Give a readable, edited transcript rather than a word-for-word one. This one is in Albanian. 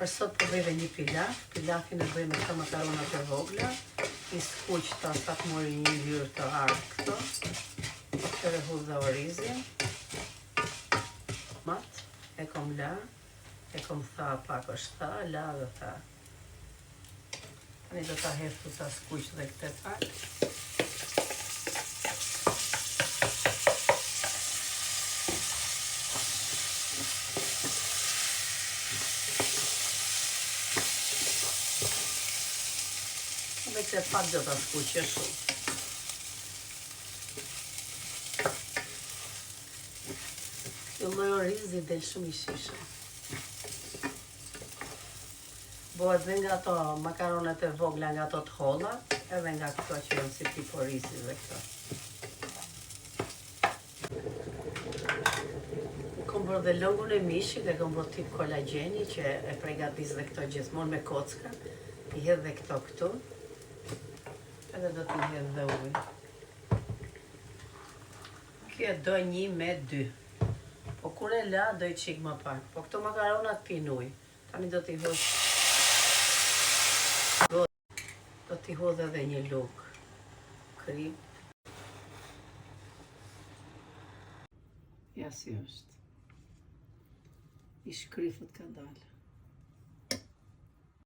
Për sot po bëj dhe një pilaf. Pilafin e bëj me këto makaronat e vogla. I skuq ta sa të mori një ngjyrë të ardhë këto. Edhe hudh dhe orizin. Mat, e kom la. E kom tha pak është tha, la dhe tha. Tani do ta hedh ta skuq dhe këtë pak. Me këtë pak do ta skuqë shumë. Ky lloj orizi del shumë i shishëm. Bëhet dhe nga ato makaronet e vogla, nga ato të holla, edhe nga këto që janë si tip orizi dhe këto. Kom bërë dhe lëngun e mishit dhe kom bërë tip kolagjeni që e përgatis dhe këto gjithmonë me kocka. I hedh dhe këto këtu. Edhe do t'i hedh dhe ujë. Kjo do 1 me 2. Po kur e la, do i qik më pak. Po këto makaronat pin ujë. Tani do t'i hodh. Do t'i hodh edhe një lugë krip. Ja si është. I shkryfët ka dalë.